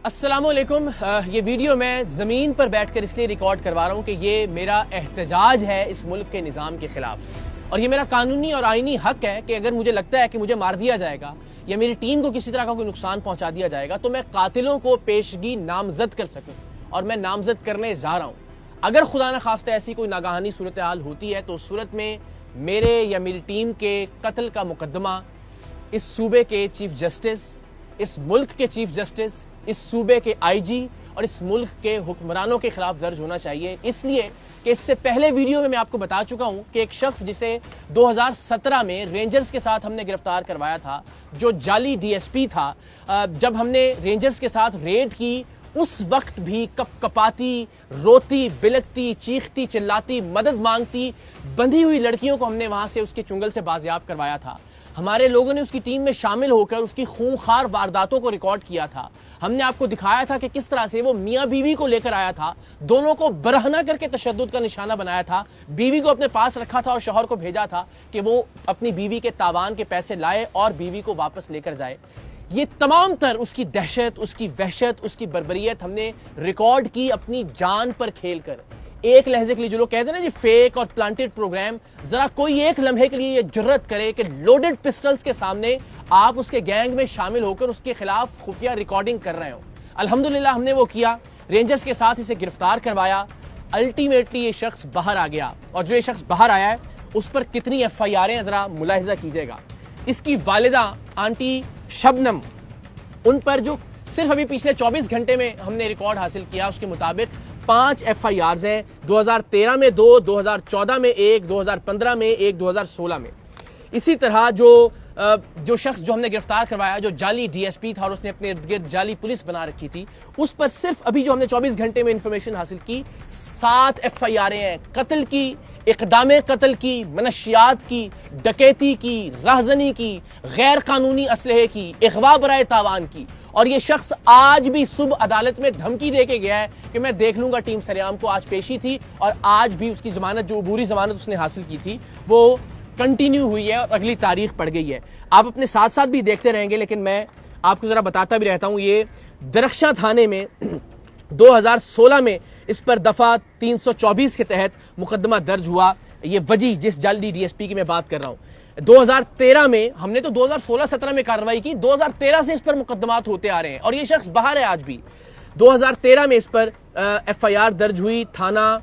السلام علیکم. یہ ویڈیو میں زمین پر بیٹھ کر اس لیے ریکارڈ کروا رہا ہوں کہ یہ میرا احتجاج ہے اس ملک کے نظام کے خلاف، اور یہ میرا قانونی اور آئینی حق ہے کہ اگر مجھے لگتا ہے کہ مجھے مار دیا جائے گا یا میری ٹیم کو کسی طرح کا کوئی نقصان پہنچا دیا جائے گا تو میں قاتلوں کو پیشگی نامزد کر سکوں، اور میں نامزد کرنے جا رہا ہوں. اگر خدا نخواستہ ایسی کوئی ناگہانی صورتحال ہوتی ہے تو اس صورت میں میرے یا میری ٹیم کے قتل کا مقدمہ اس صوبے کے چیف جسٹس، اس ملک کے چیف جسٹس، اس صوبے کے آئی جی اور اس ملک کے حکمرانوں کے خلاف درج ہونا چاہیے، اس لیے کہ اس سے پہلے ویڈیو میں آپ کو بتا چکا ہوں کہ ایک شخص جسے 2017 میں رینجرز کے ساتھ ہم نے گرفتار کروایا تھا، جو جعلی ڈی ایس پی تھا، جب ہم نے رینجرز کے ساتھ ریڈ کی اس وقت بھی کپ کپاتی، روتی، بلکتی، چیختی، چلاتی، مدد مانگتی بندھی ہوئی لڑکیوں کو ہم نے وہاں سے اس کے چنگل سے بازیاب کروایا تھا. ہمارے لوگوں نے اس کی ٹیم میں شامل ہو کر اس کی خونخوار وارداتوں کو ریکارڈ کیا تھا. ہم نے آپ کو دکھایا تھا کہ کس طرح سے وہ میاں بیوی کو لے کر آیا تھا، دونوں کو برہنہ کر کے تشدد کا نشانہ بنایا تھا، بیوی کو اپنے پاس رکھا تھا اور شوہر کو بھیجا تھا کہ وہ اپنی بیوی کے تاوان کے پیسے لائے اور بیوی کو واپس لے کر جائے. یہ تمام تر اس کی دہشت، اس کی وحشت، اس کی بربریت ہم نے ریکارڈ کی اپنی جان پر کھیل کر. ایک لحظے کے لیے جو لوگ کہتے ہیں نا جی فیک اور پلانٹڈ پروگرام، ذرا کوئی ایک لمحے کے لیے یہ جرت کرے کہ لوڈڈ پسٹلز کے سامنے آپ اس کے گینگ میں شامل ہو کر اس کے خلاف خفیہ ریکارڈنگ کر رہے ہو. الحمدللہ ہم نے وہ کیا، رینجرز کے ساتھ اسے گرفتار کروایا. الٹیمیٹلی یہ شخص باہر آ گیا، اور جو یہ شخص باہر آیا ہے اس پر کتنی ایف آئی آریں ذرا ملاحظہ کیجئے گا. اس کی والدہ آنٹی شبنم، ان پر جو صرف ابھی پچھلے 24 گھنٹے میں ہم نے ریکارڈ حاصل کیا اس کے مطابق 5 ایف آئی آرز ہیں. 2013 میں 2، 2014 میں 1، 2015 میں 1، 2016 میں. اسی طرح جو شخص جو ہم نے گرفتار کروایا، جو جعلی ڈی ایس پی تھا اور اس نے اپنے ارد گرد جعلی پولیس بنا رکھی تھی، اس پر صرف ابھی جو ہم نے 24 گھنٹے میں انفارمیشن حاصل کی 7 ایف آئی آریں ہیں. قتل کی، اقدام قتل کی، منشیات کی، ڈکیتی کی، راہزنی کی، غیر قانونی اسلحے کی، اغوا برائے تاوان کی. اور یہ شخص آج بھی صبح عدالت میں دھمکی دے کے گیا ہے کہ میں دیکھ لوں گا ٹیم سریام کو. آج پیشی تھی اور آج بھی اس کی ضمانت، جو عبوری ضمانت اس نے حاصل کی تھی، وہ کنٹینیو ہوئی ہے اور اگلی تاریخ پڑ گئی ہے. آپ اپنے ساتھ ساتھ بھی دیکھتے رہیں گے، لیکن میں آپ کو ذرا بتاتا بھی رہتا ہوں. یہ درخشاں تھانے میں 2016 میں اس پر دفعہ 324 کے تحت مقدمہ درج ہوا. یہ وجی جس جعلی ڈی ایس پی کی میں بات کر رہا ہوں، 2013 میں ہم نے تو 2016-17 میں کارروائی کی، 2013 سے اس پر مقدمات ہوتے آ رہے ہیں اور یہ شخص باہر ہے آج بھی. 2013 میں اس پر ایف آئی آر درج ہوئی. تھانہ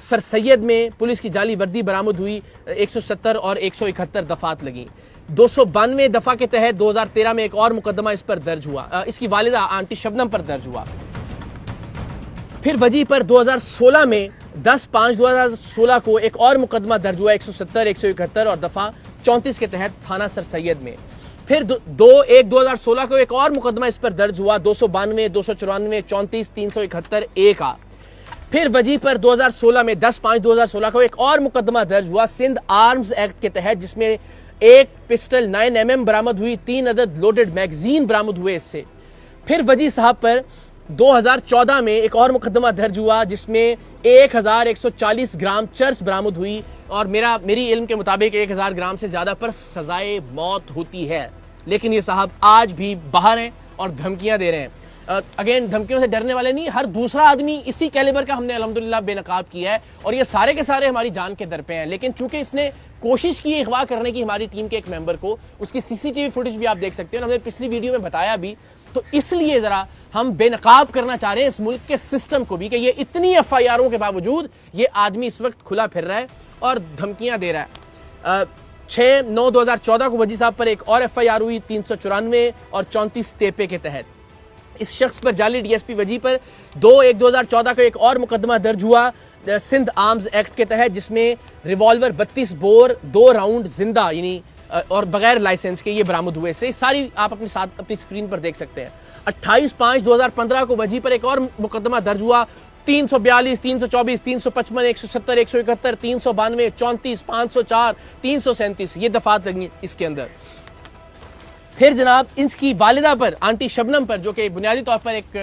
سر سید میں پولیس کی جعلی وردی برآمد ہوئی. 170 اور 171 دفعات لگیں. 292 دفعہ کے تحت 2013 میں ایک اور مقدمہ اس پر درج ہوا، اس کی والدہ آنٹی شبنم پر درج ہوا. پھر وجی پر 2016 میں 10/5/2016 کو ایک اور مقدمہ درج ہوا 170، 171 اور دفعہ 34 کے تحت تھانہ سر سید میں. پھر 2/1/2016 کو ایک اور مقدمہ اس پر درج ہوا 292، 294، 34، 371 A کا. پھر وجی پر 2016 میں 10/5/2016 کو ایک اور مقدمہ درج ہوا سندھ آرمز ایکٹ کے تحت، جس میں ایک پسٹل 9mm برآمد ہوئی، 3 عدد لوڈڈ میگزین برآمد ہوئے اس سے. پھر وجی صاحب پر 2014 میں ایک اور مقدمہ درج ہوا جس میں 1140 گرام چرس برآمد ہوئی، اور میری علم کے مطابق 1000 گرام سے زیادہ پر سزائے موت ہوتی ہے. لیکن یہ صاحب آج بھی باہر ہیں اور دھمکیاں دے رہے ہیں. اگین دھمکیوں سے ڈرنے والے نہیں، ہر دوسرا آدمی اسی کیلیبر کا ہم نے الحمدللہ بے نقاب کیا ہے، اور یہ سارے کے سارے ہماری جان کے در پہ ہیں. لیکن چونکہ اس نے کوشش کی اغوا کرنے کی ہماری ٹیم کے ایک ممبر کو، اس کی سی سی ٹی وی فوٹیج بھی آپ دیکھ سکتے ہیں، ہم نے پچھلی ویڈیو میں بتایا بھی، تو اس لیے ذرا ہم بے نقاب کرنا چاہ رہے ہیں اس ملک کے سسٹم کو بھی کہ یہ اتنی ایف آئی آروں کے باوجود یہ آدمی اس وقت کھلا پھر رہا ہے اور دھمکیاں دے رہا ہے. 6/9/2014 کو وجی صاحب پر ایک اور ایف آئی آر ہوئی 394 اور 34 تیپے کے تحت. اس شخص پر جعلی ڈی ایس پی وجی پر 2/1/2014 کو ایک اور مقدمہ درج ہوا سندھ آرمز ایکٹ کے تحت، جس میں ریوالور 32 بور 2 راؤنڈ زندہ یعنی اور بغیر لائسنس کے یہ برآمد ہوئے. سے ساری آپ اپنے ساتھ اپنی اسکرین پر دیکھ سکتے ہیں. 28/5/2015 کو وجی پر ایک اور مقدمہ درج ہوا 342، 324، 355، 170، 171، 392، 34، 504، 337 یہ دفعات لگیں اس کے اندر. پھر جناب ان کی والدہ پر آنٹی شبنم پر، جو کہ بنیادی طور پر ایک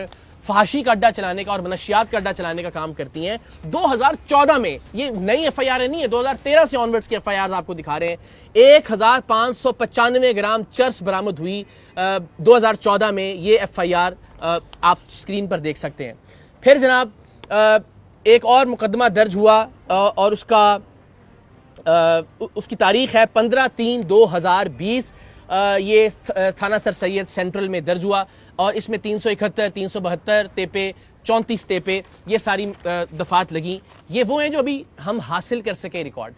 فحاشی کا اڈا چلانے کا اور منشیات کا اڈا چلانے کا کام کرتی ہیں. 2014 میں یہ نئی ایف آئی آر نہیں ہے, 2013 سے آنورڈز کی ایف آئی آرز آپ کو دکھا رہے ہیں. 1595 گرام چرس برآمد ہوئی 2014 میں. یہ ایف آئی آر آپ اسکرین پر دیکھ سکتے ہیں. پھر جناب ایک اور مقدمہ درج ہوا اور اس کی تاریخ ہے 15/3/2020. یہ تھانہ سر سید سینٹرل میں درج ہوا اور اس میں 371 372 تیپے 34 تیپے یہ ساری دفعات لگیں. یہ وہ ہیں جو ابھی ہم حاصل کر سکے ریکارڈ.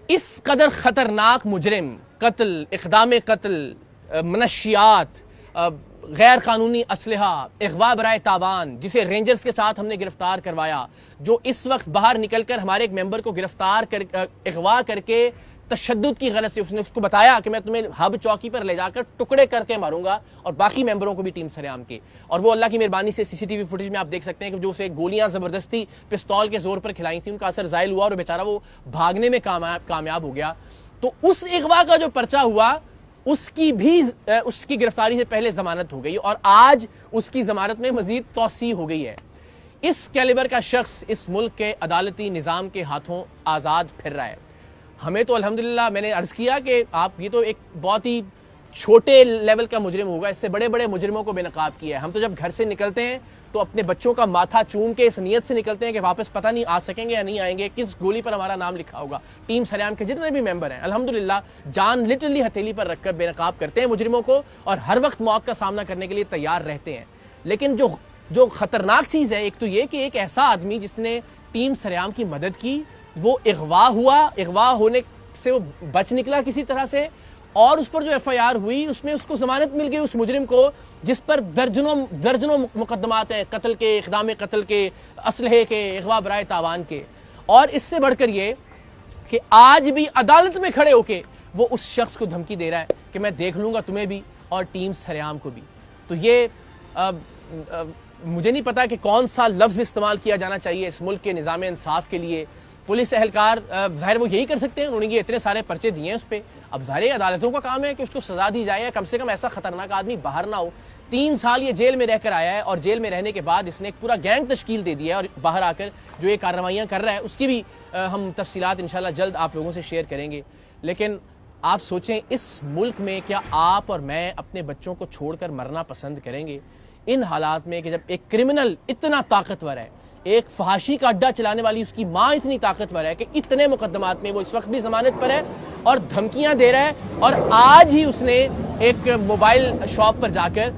اس قدر خطرناک مجرم, قتل, اقدام قتل, منشیات, غیر قانونی اسلحہ, اغوا برائے تاوان, جسے رینجرز کے ساتھ ہم نے گرفتار کروایا, جو اس وقت باہر نکل کر ہمارے ایک ممبر کو گرفتار کر اغوا کر کے تشدد کی غرض سے اس کو بتایا کہ میں تمہیں ہب چوکی پر لے جا کر ٹکڑے کر کے ماروں گا, اور باقی ممبروں کو بھی ٹیم سریام کے. اور وہ اللہ کی مہربانی سے سی سی ٹی وی فوٹیج میں آپ دیکھ سکتے ہیں کہ جو اسے گولیاں زبردستی پستول کے زور پر کھلائی تھیں ان کا اثر زائل ہوا اور بیچارہ وہ بھاگنے میں کامیاب ہو گیا. تو اس اغوا کا جو پرچہ ہوا اس کی گرفتاری سے پہلے ضمانت ہو گئی اور آج اس کی ضمانت میں مزید توسیع ہو گئی ہے. اس کیلیبر کا شخص اس ملک کے عدالتی نظام کے ہاتھوں آزاد پھر رہا ہے. ہمیں تو الحمدللہ, میں نے عرض کیا کہ یہ تو ایک بہت ہی چھوٹے لیول کا مجرم ہوگا, اس سے بڑے بڑے مجرموں کو بے نقاب کیا ہے. ہم تو جب گھر سے نکلتے ہیں تو اپنے بچوں کا ماتھا چوم کے اس نیت سے نکلتے ہیں کہ واپس پتہ نہیں آ سکیں گے یا نہیں آئیں گے, کس گولی پر ہمارا نام لکھا ہوگا. ٹیم سریام کے جتنے بھی ممبر ہیں الحمدللہ جان لٹرلی ہتھیلی پر رکھ کر بے نقاب کرتے ہیں مجرموں کو, اور ہر وقت موت کا سامنا کرنے کے لیے تیار رہتے ہیں. لیکن جو خطرناک چیز ہے, ایک تو یہ کہ ایک ایسا آدمی جس نے ٹیم سریام کی مدد کی وہ اغوا ہوا, اغوا ہونے سے وہ بچ نکلا کسی طرح سے, اور اس پر جو ایف آئی آر ہوئی اس میں اس کو ضمانت مل گئی اس مجرم کو جس پر درجنوں مقدمات ہیں, قتل کے, اقدام قتل کے, اسلحے کے, اغوا برائے تاوان کے. اور اس سے بڑھ کر یہ کہ آج بھی عدالت میں کھڑے ہو کے وہ اس شخص کو دھمکی دے رہا ہے کہ میں دیکھ لوں گا تمہیں بھی اور ٹیم سریام کو بھی. تو یہ مجھے نہیں پتا کہ کون سا لفظ استعمال کیا جانا چاہیے اس ملک کے نظام انصاف کے لیے. پولیس اہلکار ظاہر وہ یہی کر سکتے ہیں, انہوں نے یہ اتنے سارے پرچے دیے ہیں اس پہ. اب ظاہر عدالتوں کا کام ہے کہ اس کو سزا دی جائے, کم سے کم ایسا خطرناک آدمی باہر نہ ہو. 3 سال یہ جیل میں رہ کر آیا ہے اور جیل میں رہنے کے بعد اس نے ایک پورا گینگ تشکیل دے دیا ہے, اور باہر آ کر جو یہ کارروائیاں کر رہا ہے اس کی بھی ہم تفصیلات انشاءاللہ جلد آپ لوگوں سے شیئر کریں گے. لیکن آپ سوچیں اس ملک میں کیا آپ اور میں اپنے بچوں کو چھوڑ کر مرنا پسند کریں گے ان حالات میں کہ جب ایک کرمنل اتنا طاقتور ہے, ایک فحاشی کا اڈا چلانے والی اس کی ماں اتنی طاقتور ہے کہ اتنے مقدمات میں وہ اس وقت بھی ضمانت پر ہے اور دھمکیاں دے رہا ہے. اور آج ہی اس نے ایک موبائل شاپ پر جا کر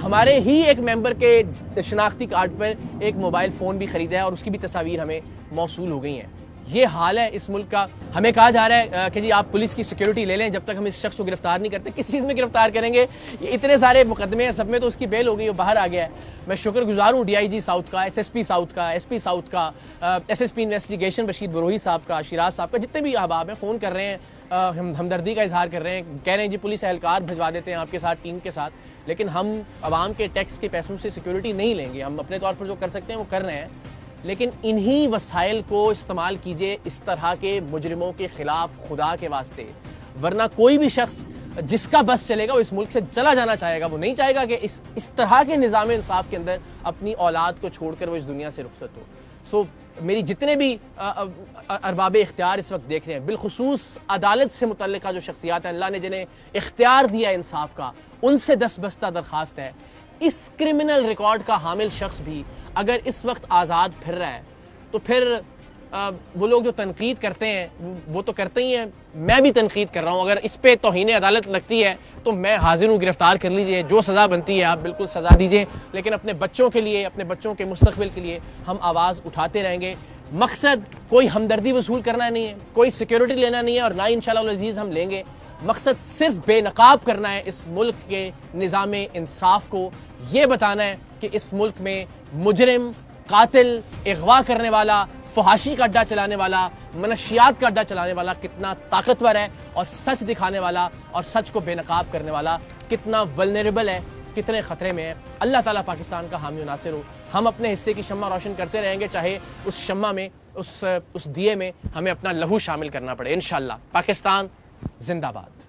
ہمارے ہی ایک ممبر کے شناختی کارڈ پر ایک موبائل فون بھی خریدا ہے اور اس کی بھی تصاویر ہمیں موصول ہو گئی ہیں. یہ حال ہے اس ملک کا. ہمیں کہا جا رہا ہے کہ جی آپ پولیس کی سیکیورٹی لے لیں جب تک ہم اس شخص کو گرفتار نہیں کرتے. کس چیز میں گرفتار کریں گے؟ یہ اتنے سارے مقدمے ہیں, سب میں تو اس کی بیل ہو گئی, وہ باہر آ گیا ہے. میں شکر گزار ہوں ڈی آئی جی ساؤتھ کا, ایس ایس پی ساؤتھ کا, ایس پی ساؤتھ کا, S S P investigation Rashid Brohi صاحب کا, شیراز صاحب کا, جتنے بھی احباب ہیں فون کر رہے ہیں, ہمدردی کا اظہار کر رہے ہیں, کہہ رہے ہیں جی پولیس اہلکار بھجوا دیتے ہیں آپ کے ساتھ ٹیم کے ساتھ. لیکن ہم عوام کے ٹیکس کے پیسوں سے سیکیورٹی نہیں لیں گے, ہم اپنے طور پر جو کر سکتے ہیں وہ کر رہے ہیں. لیکن انہی وسائل کو استعمال کیجئے اس طرح کے مجرموں کے خلاف خدا کے واسطے, ورنہ کوئی بھی شخص جس کا بس چلے گا وہ اس ملک سے چلا جانا چاہے گا. وہ نہیں چاہے گا کہ اس طرح کے نظام انصاف کے اندر اپنی اولاد کو چھوڑ کر وہ اس دنیا سے رخصت ہو. سو میری جتنے بھی ارباب اختیار اس وقت دیکھ رہے ہیں, بالخصوص عدالت سے متعلقہ جو شخصیات ہیں, اللہ نے جنہیں اختیار دیا انصاف کا, ان سے دستبستہ درخواست ہے اس کرمنل ریکارڈ کا حامل شخص بھی اگر اس وقت آزاد پھر رہا ہے تو پھر وہ لوگ جو تنقید کرتے ہیں وہ تو کرتے ہی ہیں, میں بھی تنقید کر رہا ہوں. اگر اس پہ توہین عدالت لگتی ہے تو میں حاضر ہوں, گرفتار کر لیجئے, جو سزا بنتی ہے آپ بالکل سزا دیجئے. لیکن اپنے بچوں کے لیے, اپنے بچوں کے مستقبل کے لیے ہم آواز اٹھاتے رہیں گے. مقصد کوئی ہمدردی وصول کرنا نہیں ہے, کوئی سیکیورٹی لینا نہیں ہے, اور نہ انشاءاللہ العزیز ہم لیں گے. مقصد صرف بے نقاب کرنا ہے اس ملک کے نظام انصاف کو, یہ بتانا ہے کہ اس ملک میں مجرم, قاتل, اغوا کرنے والا, فحاشی کا اڈا چلانے والا, منشیات کا اڈا چلانے والا کتنا طاقتور ہے, اور سچ دکھانے والا اور سچ کو بے نقاب کرنے والا کتنا ولنریبل ہے, کتنے خطرے میں ہے. اللہ تعالیٰ پاکستان کا حامی و ناصر ہو. ہم اپنے حصے کی شمع روشن کرتے رہیں گے, چاہے اس شمع میں, اس دیے میں ہمیں اپنا لہو شامل کرنا پڑے. انشاءاللہ. پاکستان زندہ باد.